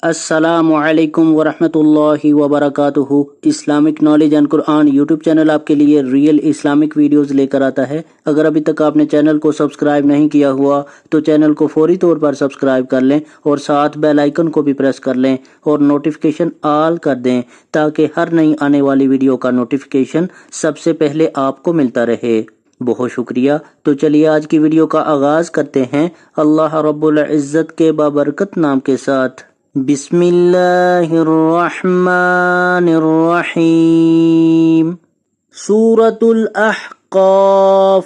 السلام علیکم ورحمۃ اللہ وبرکاتہ۔ Islamic knowledge and Quran YouTube channel آپ کے لیے ریئل اسلامک ویڈیوز لے کر آتا ہے۔ اگر ابھی تک آپ نے چینل کو سبسکرائب نہیں کیا ہوا تو چینل کو فوری طور پر سبسکرائب کر لیں اور ساتھ بیل آئیکن کو بھی پریس کر لیں اور نوٹیفیکیشن آل کر دیں تاکہ ہر نئی آنے والی ویڈیو کا نوٹیفیکیشن سب سے پہلے آپ کو ملتا رہے۔ بہت شکریہ۔ تو چلیے آج کی ویڈیو کا آغاز کرتے ہیں اللہ رب العزت کے بابرکت نام کے ساتھ۔ بسم اللہ الرحمن الرحیم۔ سورۃ الاحقاف۔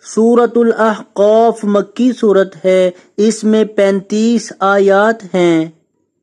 سورۃ الاحقاف مکی سورت ہے، اس میں 35 آیات ہیں۔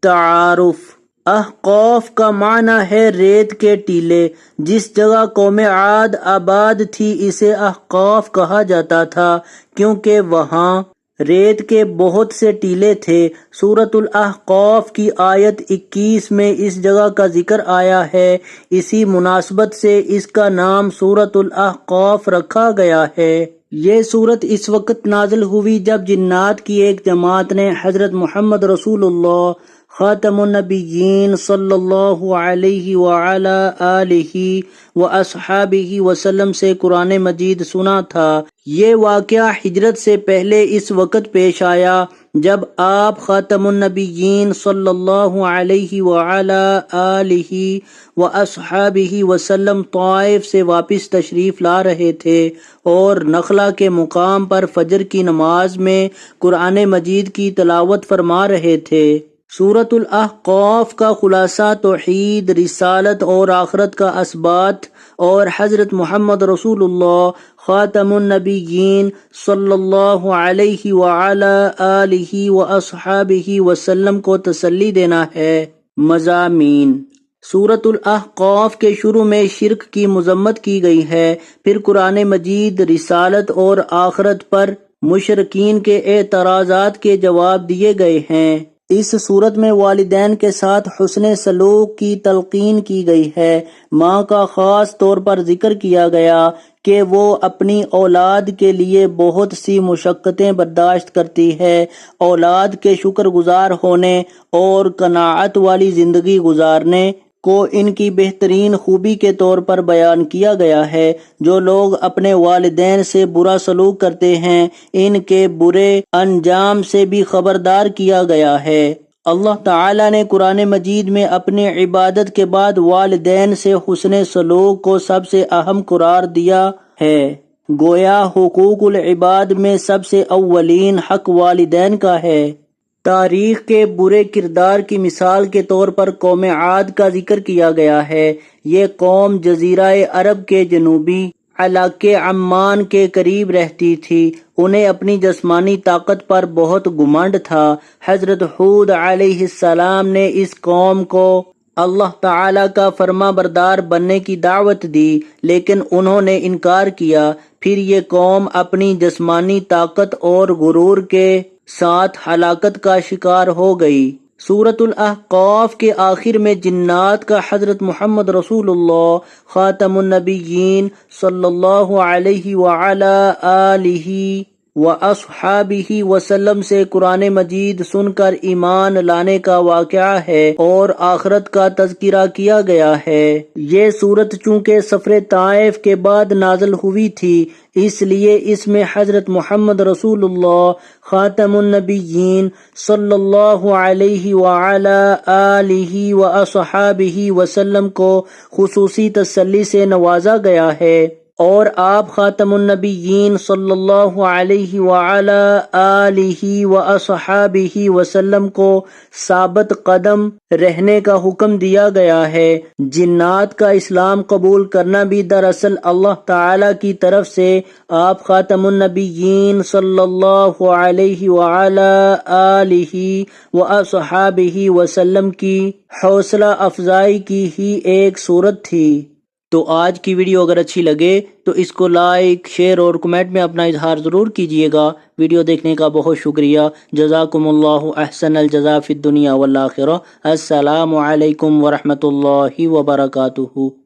تعارف۔ احقاف کا معنی ہے ریت کے ٹیلے۔ جس جگہ قوم عاد آباد تھی اسے احقاف کہا جاتا تھا کیونکہ وہاں ریت کے بہت سے ٹیلے تھے۔ سورۃ الاحقاف کی آیت 21 میں اس جگہ کا ذکر آیا ہے، اسی مناسبت سے اس کا نام سورۃ الاحقاف رکھا گیا ہے۔ یہ سورت اس وقت نازل ہوئی جب جنات کی ایک جماعت نے حضرت محمد رسول اللہ خاتم النبیین صلی اللہ علیہ وعلی آلہ واصحابہ وسلم سے قرآن مجید سنا تھا۔ یہ واقعہ ہجرت سے پہلے اس وقت پیش آیا جب آپ خاتم النبیین صلی اللہ علیہ وعلی آلہ واصحابہ وسلم طائف سے واپس تشریف لا رہے تھے اور نخلا کے مقام پر فجر کی نماز میں قرآن مجید کی تلاوت فرما رہے تھے۔ سورۃ الاحقاف کا خلاصہ توحید، رسالت اور آخرت کا اثبات اور حضرت محمد رسول اللہ خاتم النبیین صلی اللہ علیہ وعلی آلہ واصحابہ وسلم کو تسلی دینا ہے۔ مضامین۔ سورۃ الاحقاف کے شروع میں شرک کی مذمت کی گئی ہے، پھر قرآن مجید، رسالت اور آخرت پر مشرکین کے اعتراضات کے جواب دیے گئے ہیں۔ اس صورت میں والدین کے ساتھ حسن سلوک کی تلقین کی گئی ہے۔ ماں کا خاص طور پر ذکر کیا گیا کہ وہ اپنی اولاد کے لیے بہت سی مشقتیں برداشت کرتی ہے۔ اولاد کے شکر گزار ہونے اور قناعت والی زندگی گزارنے کو ان کی بہترین خوبی کے طور پر بیان کیا گیا ہے۔ جو لوگ اپنے والدین سے برا سلوک کرتے ہیں ان کے برے انجام سے بھی خبردار کیا گیا ہے۔ اللہ تعالیٰ نے قرآن مجید میں اپنی عبادت کے بعد والدین سے حسن سلوک کو سب سے اہم قرار دیا ہے۔ گویا حقوق العباد میں سب سے اولین حق والدین کا ہے۔ تاریخ کے برے کردار کی مثال کے طور پر قوم عاد کا ذکر کیا گیا ہے۔ یہ قوم جزیرہ عرب کے جنوبی علاقے عمان کے قریب رہتی تھی۔ انہیں اپنی جسمانی طاقت پر بہت گھمنڈ تھا۔ حضرت ہود علیہ السلام نے اس قوم کو اللہ تعالیٰ کا فرما بردار بننے کی دعوت دی لیکن انہوں نے انکار کیا۔ پھر یہ قوم اپنی جسمانی طاقت اور غرور کے ساتھ ہلاکت کا شکار ہو گئی۔ سورۃ الاحقاف کے آخر میں جنات کا حضرت محمد رسول اللہ خاتم النبیین صلی اللہ علیہ وعلی آلہ واصحابہ وسلم سے قرآن مجید سن کر ایمان لانے کا واقعہ ہے اور آخرت کا تذکرہ کیا گیا ہے۔ یہ سورت چونکہ سفر طائف کے بعد نازل ہوئی تھی اس لیے اس میں حضرت محمد رسول اللہ خاتم النبیین صلی اللہ علیہ وعلی آلہ واصحابہ وسلم کو خصوصی تسلی سے نوازا گیا ہے اور آپ خاتم النبیین صلی اللہ علیہ وعلی آلہ واصحابہ وسلم کو ثابت قدم رہنے کا حکم دیا گیا ہے۔ جنات کا اسلام قبول کرنا بھی دراصل اللہ تعالی کی طرف سے آپ خاتم النبیین صلی اللہ علیہ وعلی آلہ واصحابہ وسلم کی حوصلہ افزائی کی ہی ایک صورت تھی۔ تو آج کی ویڈیو اگر اچھی لگے تو اس کو لائک، شیئر اور کمنٹ میں اپنا اظہار ضرور کیجیے گا۔ ویڈیو دیکھنے کا بہت شکریہ۔ جزاکم اللہ احسن الجزاء فی الدنیا والآخرہ۔ السلام علیکم ورحمۃ اللہ وبرکاتہ۔